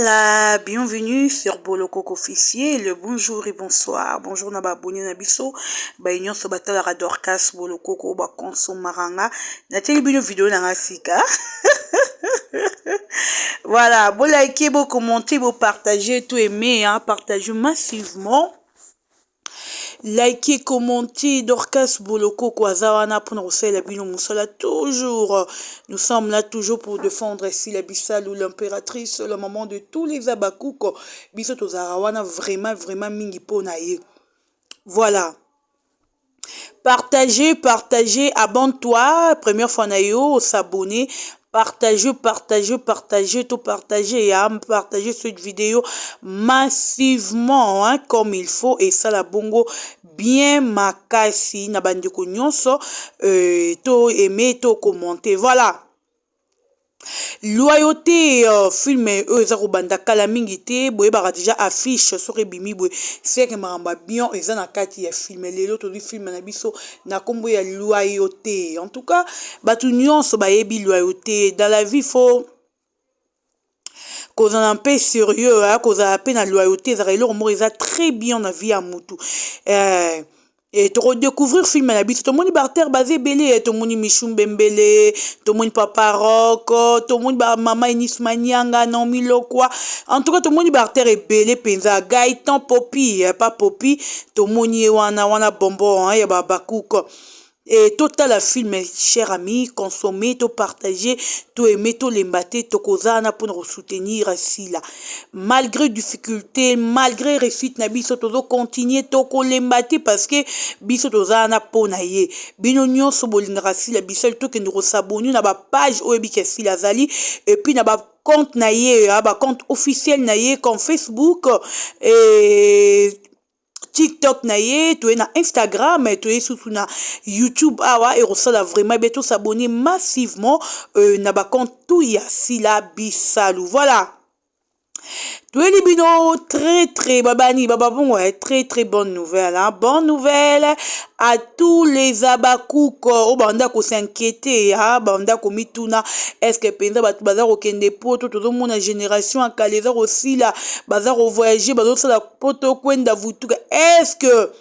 La bienvenue sur Bolokoko officiel. Bonjour et bonsoir. Bonjour na baboni na biso. Ba union so batala ra Dorcas Bolokoko ba konsomaranga. Na teli bino vidéo na ngasika. Voilà, bon liker, bon commenter, bon partager, tout aimer, hein, partagez massivement. Likez, commentez, Dorcas Boloko Kwazawana pour nous faire la bino moussala toujours. Nous sommes là toujours pour défendre ici la Bissal ou l'impératrice, le moment de tous les abakouk. Biso tozarawana vraiment mingi ponaye. Voilà. Partagez, abonne-toi, première fois nayo, s'abonner. Partagez, tout partagez, hein, partagez cette vidéo massivement, hein, comme il faut, et ça la bongo bien makasi, na bandeko nyonso, to aimer, to commenter, voilà. Loyauté film eza kobanda kala mingi te boye baka déjà affiche sur ebimi boye c'est que maramba bien eza na kati ya film lelo to di film na biso na kombo ya loyauté. En tout cas batu nyonso bayebi loyauté dans la vie. Faut qu'on en paix sérieux, hein, qu'on a peine à loyauté, ça eza très bien dans la vie à mutu. Et tu redécouvrir film na biso to moni barter basé belé to moni Michum Bembele to moni Papa Rock to moni ba mama Inis Manianga non milo quoi. En tout cas to moni barter et belé penza Gaëtan Popi pas Popi to moni wana bonbon hein ya ba bakuko. Et total la film, chers amis, consommer, to partager, to aimer, to l'embatter, to kozana pour nous soutenir ici là. Malgré difficulté, malgré réussite, na biso tozo continuer to ko l'embatter parce que biso tozana ponaye. Bino nyonso bolingaka si la biso to ke nous s'abonner na ba page oyebi ke si la zali et puis na ba compte na ye, ba compte officiel na ye comme Facebook et TikTok na ye, tu es na Instagram, tu es sous na YouTube, awa, et resala vraiment, et tout s'abonner massivement, na ba compte tout ya si la bisalou. Voilà. Tu es libino, très babani, bababon, ouais, très bonne nouvelle, hein. Bonne nouvelle à tous les abakouk, au banda ko s'inquiéter, hein, banda ko mituna, est-ce que penza bat bazar au kende poto, tout le monde génération à Calaisa aussi là, bazar au voyager, bazar la poto kwenda vutuka, est-ce que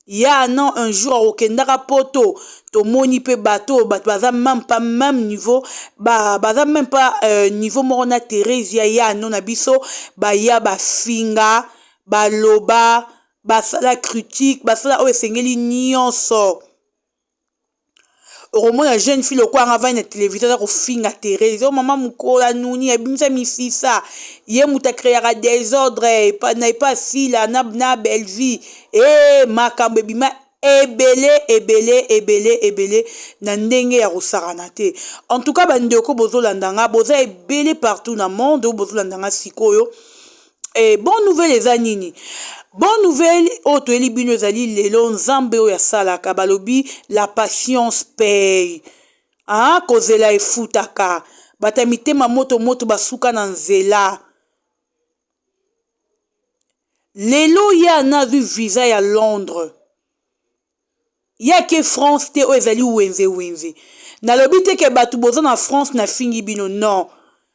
ya non un jour au kendara poto to moni pe bateau baza même pas même niveau baza même pas niveau morona Thérèse ya non abiso ba ya ba finga ba loba ba sala critique ba sala o esengeli nyonso au moins la jeune fille quoi avant na télévision ko finga Thérèse oh maman mukola nuni abimisa misisa ye muta créera désordre pas si la na belle vie et makambe bima ebele na ndenge ya kosakana te. En tout cas bandeko bozolandanga boza ebele partout na monde bozolandanga sikoyo. Et bonne nouvelle eza nini? Bonne nouvelle, auto elibino ezali lelo nzambe oyo asalaka balobi la patience paye. Ah, kozela efutaka. Bata mitema moto basuka na nzela. Lelo ya na vu visa ya Londres. Ya ke France te o ezali wenze. Nalobi te ke batu boza na France na fingi bino non.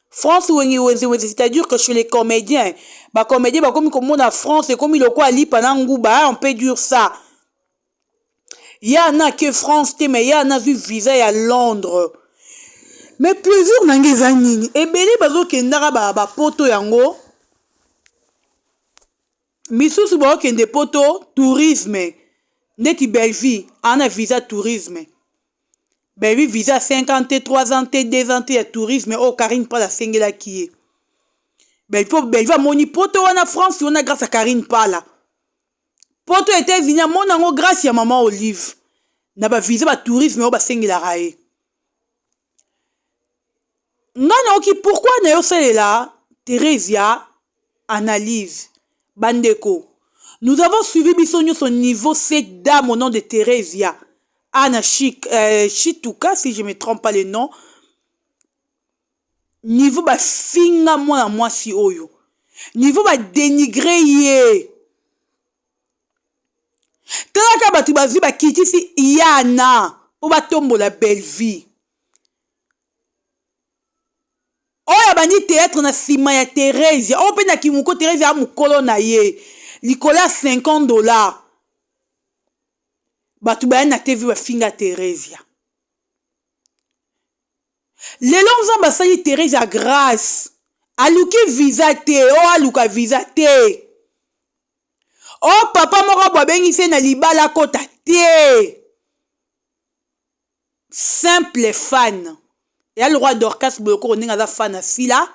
France wenze, c'est-à-dire que chez les comédiens, comédiens comme on a France et comme il quoi ali pendant ngouba, on peut dire ça. Ya na que France te mais ya na vu visa à Londres. Mais plaisir nangeza nini? Ebele bazo kendara ba poto yango. Misusu ba kende poto tourisme. Neti Belgique, ana visa tourisme. Ben oui, visa 53 ans, 2 ans, de tourisme, oh, Karine Pala, Sengela qui est. Ben il va moni poto en France, on a grâce à Karine Pala. Poto était venu à mon ango grâce à maman Olive. N'a pas visa tourisme, oh, Sengela rae. Non, ok, pourquoi n'a pas là, Thérésia, analyse, Bandeko. Nous avons suivi Bissonio son niveau 7 dames au nom de Thérésia. Anna Chituka, si je ne me trompe pas le nom. Niveau ba finga moi si oyo. Niveau ba dénigrer yé. Talaka batu bazi ba kiti si yana. Ou ba tombo la belle vie. oyo bandi théâtre na nsima ya Thérèse oyo mpe na kimuko Thérèse ya mokolo na ye likolo ya $50 bato baya na TV bafinga Thérèse lelo nzambe asali Thérèse ya grâce aluki visa te oyo aluka visa te oyo papa moko babengisi na libala kota te simple fan. Et le roi Dorcas Boloko on est fan à Sila.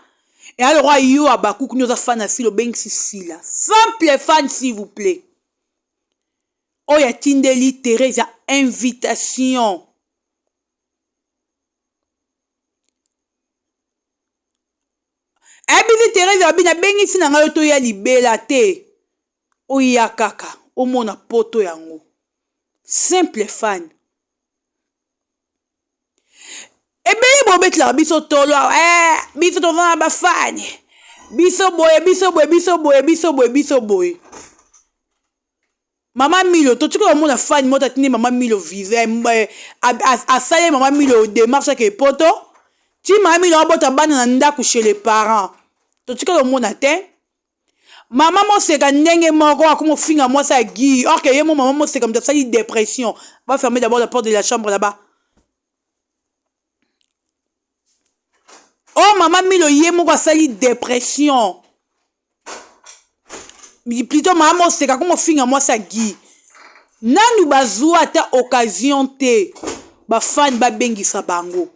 Et le roi Yo Abakouk nous a fan à Sila ben Sila. Simple fan s'il vous plaît. Oh ya Tindeli Thérèse ya invitation. Ebisi Thérèse ya bina bengi sina ngayo to ya libela te. Oh ya kaka. O mona poto yango. Simple fan. Ebele bobet la biso tolo biso to vana ba fan biso boye Mama Milo to tuko mona fan mota tini Mama Milo visa asale Mama Milo démarche ke poto ti Mama Milo abota bana na ndako chez les parents to tuko mona te Mama moseka ndenge moko akomo finga moi ça Guy or que yemo maman moseka comme ça dépression va fermer d'abord la porte de la chambre là-bas. Oh Mama Milo yemo kwa sali dépression. Plutôt Mama Moseka comme finga moi ça Guy. Nanu bazua ta occasion te. Ba fan ba bengi sa bango.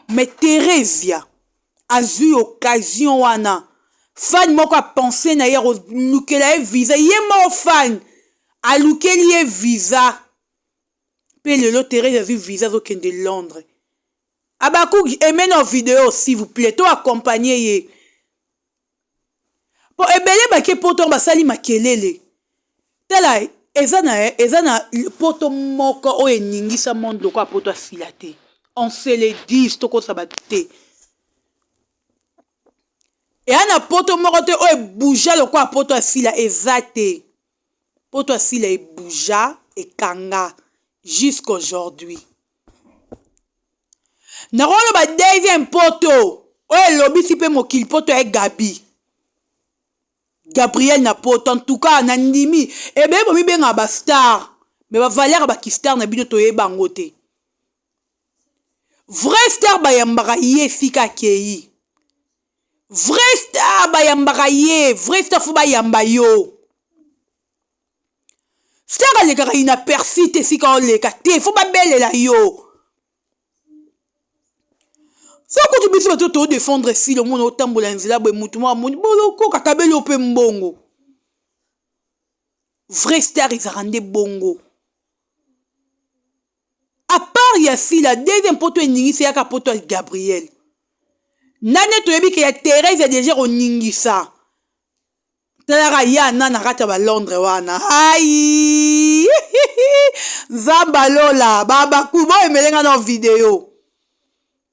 Mais Thérèse a eu occasion wana. Fan moko a pensé na yero lukela visa yemo fan. A lukeli visa. Pe lelo Thérèse a vu visa zo kende Londres. Abakouk, aimez nos vidéos, s'il vous plaît. Toi, accompagnez. Pour ebele bake poto basali makelele. Tela, ezana poto moko o eningisa mondo kwa poto asilate. On se le dit, toko sabate. Et ana poto moko te o bouja le kwa poto asila ezate. Poto asila e bouja et kanga jusqu'aujourd'hui. Narono ba deuxième poto. Oye lobi si pe mokili poto e Gabi. Gabriel na poto en tout cas na ndimi. Ebe bomi benga ba star. Mais ba valeur ba ki star na bino to e bangote. Vrai star ba yambaka ye fika kei. Vrai star ba yambaka ye, vrai star fu ba yamba yo. Star le kaka ina persite sika le kate, fu ba belle la yo. Ça quand tu peux te défendre si le monde autant bolanzila boy mutuma moni boloko kakabelo pe mbongo. Vrai star ils rendent bongo. À part yasi la deuxième poto ningisa ya poto Gabriel. Nane to yebi ke ya Thérèse déjà oningisa. Tala ya nana rata ba Londres wana. Aïe. Zambalola baba kubo emelenga na vidéo.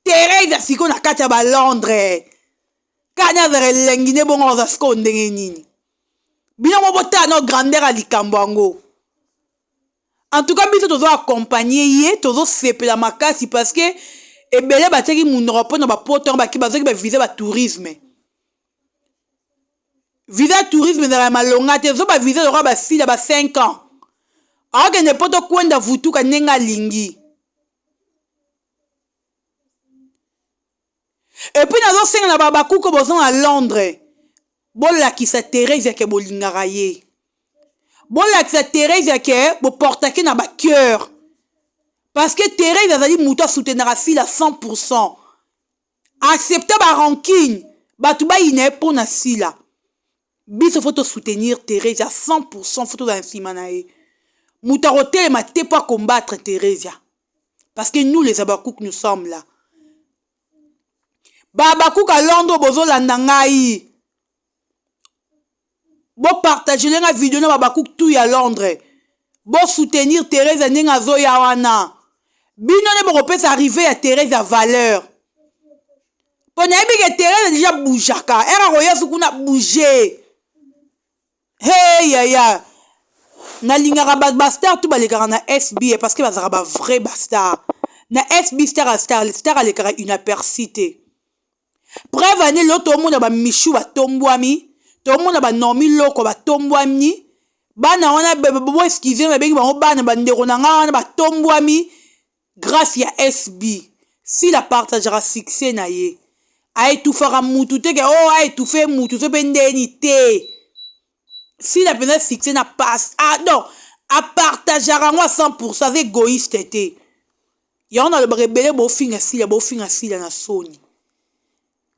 Thérèse siko na kati ya ba Londres. Kana zere lengine bongo za sko ndenge nini. Bino mo bota no grandeur a likambo yango. En tout cas biso tozo accompagner ye tozo sepela makasi parce que ebele bateki munoro po na ba poto ba ki bazoki ba visa ba tourisme. Visa tourisme na malonga te zo ba visa zo ba sila ba 5 ans. Alors ne poto kwenda vutuka nenga lingi. Et puis nazo senga na babaku ko bozon à Londres. Bola ki sa Thérèse ke bolingara ye. Bola ki sa Thérèse ke bo portake na ba cœur. Parce que Thérèse azali muto soutenir si à 100%. Accepter ba rancune, batu ba ine pour na sila. Biso faut soutenir Thérèse à 100%, faut dans nsima na ye. Muta hotel ma te pas combattre Thérèse. Parce que nous les abakouk nous sommes là. Babakouk à Londres bozo landangai. Bo partager la vidéo na babakouk tout à Londres. Bo soutenir Thérèse ndenga zo ya wana. Bino ne bo pesa arriver à Thérèse à valeur. Pona ebi que Thérèse déjà boujaka. Era roya sukuna bouger. Hey ya ya. Na lingara bastar tout balekara na SB parce que bazara ba vrai bastar. Na SB star à star, le star à l'écran une apercité. Preuve ane lo to mona ba Michou ba tombwami, to mona ba Nomi loko ba tombwami, bana wana bo excuse me bengi ba bana ba ndeko na nga wana ba tombwami grâce ya SB. Si la partagera succès na ye, a étouffera mutu te ke oh a étouffé mutu so pendeni te. Si la peine succès na passe, ah non, a partagera moi 100% c'est égoïste te. Ya on a le rebelle bo finga sila na soni.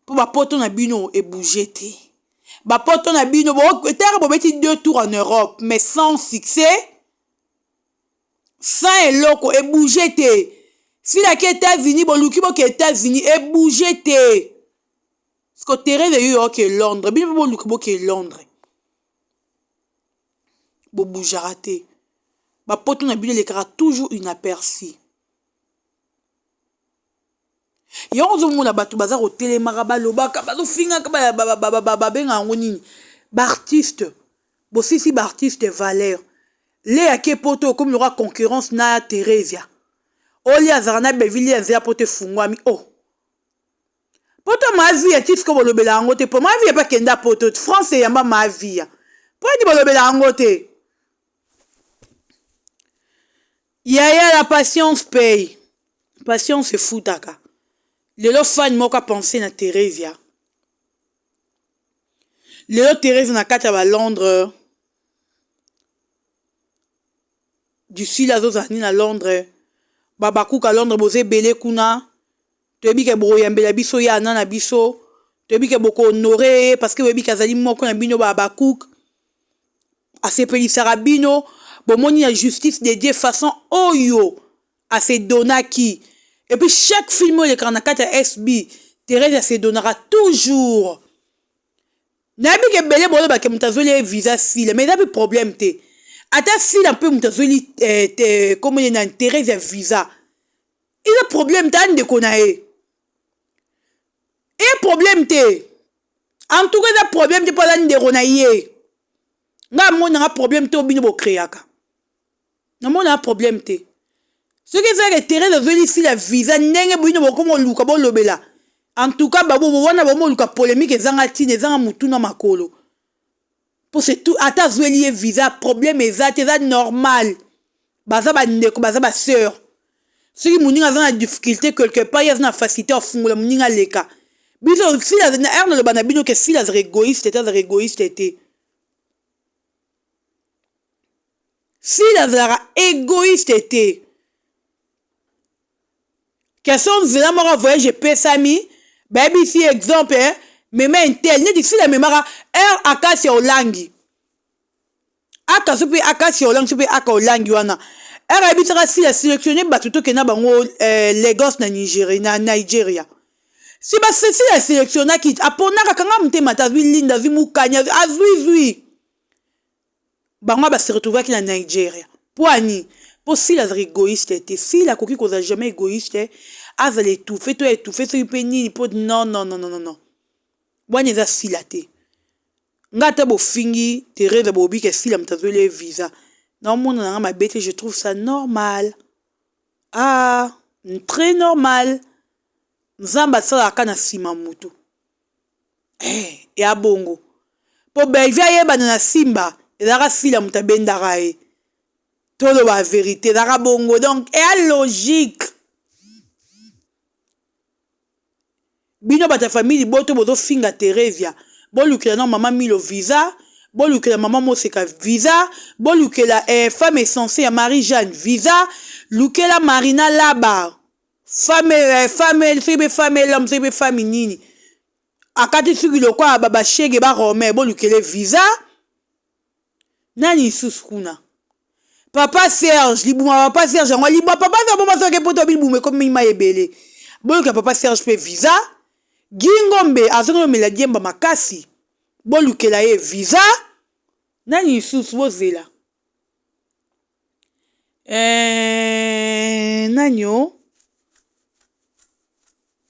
Pour ba poto na bino et bouger te. Ba poto na bino bo terre bo beti 2 tours en Europe mais sans succès. Sans eloko et bouger te. Si la qui États-Unis bo luki bo ki États-Unis et bouger te. Parce que terre de yo ki Londres, bino bo luki bo ki Londres. Bo bougera te. Ba poto na bino lekara toujours inaperçu. Yonzo mona batu baza ko telemaka balobaka bazo finga ba benga ngoni ba artiste bo sisi ba artiste valeur le ake poto comme l'aura concurrence na Theresia oli azarana bevili azia pote fungwami oh poto ma vie artiste ko bolobela ngote po ma vie pas kenda poto France yamba ma vie po di bolobela ngote ya la patience paye patience futaka. Lelo fan moka penser na Theresia. Lelo Theresia na kata ba Londres. Du sud la zozani na Londres. Babakuka Londres boze belé kuna. Tebi ke bro yambela biso ya na biso. Tebi ke boko honoré parce que webi kazali moko na bino babakuk. Asepeli sarabino. Bomoni la justice de Dieu façon oyo. Ase donaki. Et puis chaque film où il y a SB, Thérèse se donnera toujours. Nabi ke belé bolo ba ke mutazoli visa sile, mais il y a un problème te. Ata sile un peu mutazoli comment il y a Thérèse visa. Il y a un problème te de konae. Il y a un problème te. En tout cas, il y a un problème te pas de konae. Nga mon a un problème te obino bo créaka. Na mon a un problème te. Ce qui fait que Thérèse a ici la visa, n'enge bouino bokomo luka bo lobela. En tout cas, babo wana bomo luka polémique ezanga tine ezanga mutuna makolo. Pour c'est tout ata zweli visa problème ezate za normal. Baza ba ndeko baza ba sœur. Ce qui muninga za difficulté quelque part ya na facilité au fungula muninga leka. Biso si la na erno le bana bino que si la égoïste était. Si la égoïste était. Question zela mora voyage pesami baby si exemple mais tel ne d'ici la mémoire akasia olangi akasupi akasia olangi supi aka olangi wana habitera si la sélectionné batuto ke na bango Lagos na Nigeria si ba si la sélectionna ki apona kanga mtema tazwi linda zimukanya azwi bango ba se retrouver ki na Nigeria poani. Pour si la égoïste était, si la coquille cause jamais égoïste, az elle étouffer, toi étouffer, so yipeni pour non. Bon les a silaté. Ngata bo fingi, Thérèse bobi que si la mtazole visa. Non mon na ma bête, je trouve ça normal. Ah, très normal. Nzamba sala kana sima mutu. Ya bongo. Po bevia yeba na simba, ezaka sila mutabenda rae. Tout la vérité, la bongo donc est logique. Bino bata famille boto bozo finga Theresia. Bolukela non maman milo visa, bolukela maman moseka visa, bolukela femme essentielle à Marie-Jeanne visa, lukela Marina Laba. Femme l'homme, c'est femme nini. Akati suki lokwa baba shege ba Romain bolukele visa. Nani suskuna. Papa Serge, papa Serge, papa Serge, papa Serge, comme il m'a ébélé. Bon, papa Serge fait visa. Gingombe, azongo me la diemba makasi. Bon, luke la visa. Nani sous wozela. Nanyo.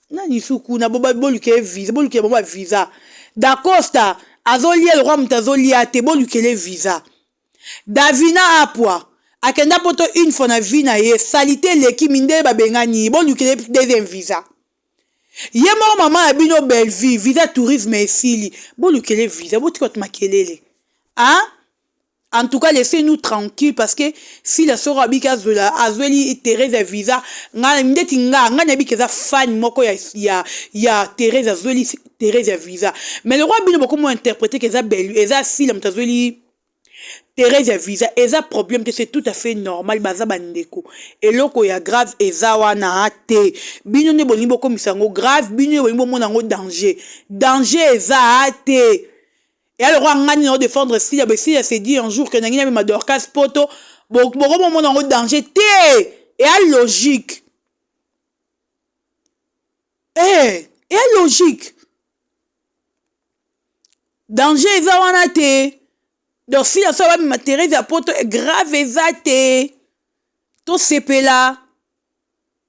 Nani suku na boba luke visa, bon luke boba visa. D'Acosta, azolia le roi mtazolia te, bon luke le visa. Davina Apwa. Akenda poto une fois na vie na ye salité leki minde ba bengani bon lukele deuxième visa Ye moko maman ya bino belle vie, visa tourisme esili. Bolukele visa, botikot makelele. Hein? En tout cas, laissez-nous tranquilles parce que si la sœur Abika Zola, Azweli Thérèse Visa, ndeti nga nabi za fan moko ya Thérèse Azweli Thérèse Visa. Mais le roi bino beaucoup moins interprété que ça belle, eza si la mtazweli Thérèse Visa, eza problème que c'est tout à fait normal baza bandeko. Et loko ya grave eza wana ate. Bino ne boni boko misango grave, bino ne boni monango danger. Danger eza ate. Et alors, on a défendre si il s'est dit un jour que n'a pas ma Dorcas poto, bon, mon en danger, et à logique. Et à logique. Danger, et ça, on a té. Donc, si la soeur ma Thérèse à poto, grave, et ça, té. Tout c'est là.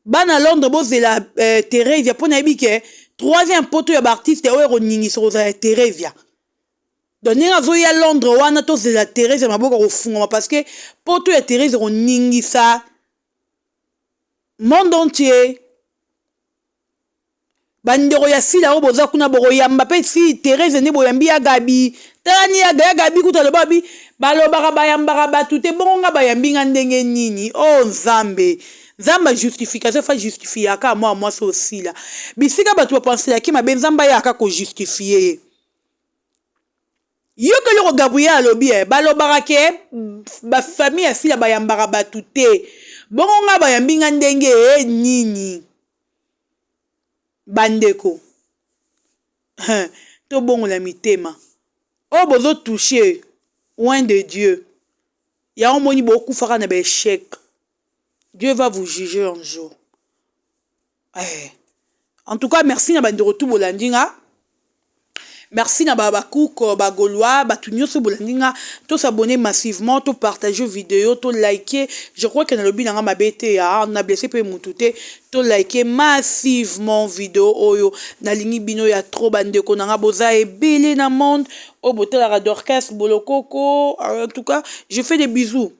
Ban à Londres, bon, c'est la Thérèse, pour n'habiter que troisième poto, il y a artiste, et on y sur la Thérèse. Donc, nous avons à Londres, on a tous la Thérèse, parce que pour tout la Thérèse, on ningi ça. Monde entier. Bandero ya sila oboza kuna boroyamba pe si Thérèse ne boyambi ya Gabi. Tani ya Gabi kuta le babi. Balobaka bayambaka batu te bonga bayambi nga ndenge nini. Oh Nzambe. Nzamba justification fa justifier aka moi so aussi là. Bisika batu penser ki mabe Nzamba ya aka ko justifier. Yo que le Gabriel alobi balobaka ke ba famille asila bayambaka batu te. Bonga bayambi nga ndenge nini. Bandeko. To bon la mitema. Oh bozo touché. Loin de Dieu. Ya omoni beaucoup fera na échec. Dieu va vous juger un jour. En tout cas, merci na bandero tout bolandinga. Merci na babakouk, bagolois, batunyo se bolandinga. To s'abonner massivement, to partager vidéo, to liker. Je crois que dans le bilan ma bête on a blessé peu moutouté. To liker massivement vidéo oyo. Na lingi bino ya trop bandeko nanga boza et belé na monde. Au botel la Dorcas bolokoko. En tout cas, je fais des bisous.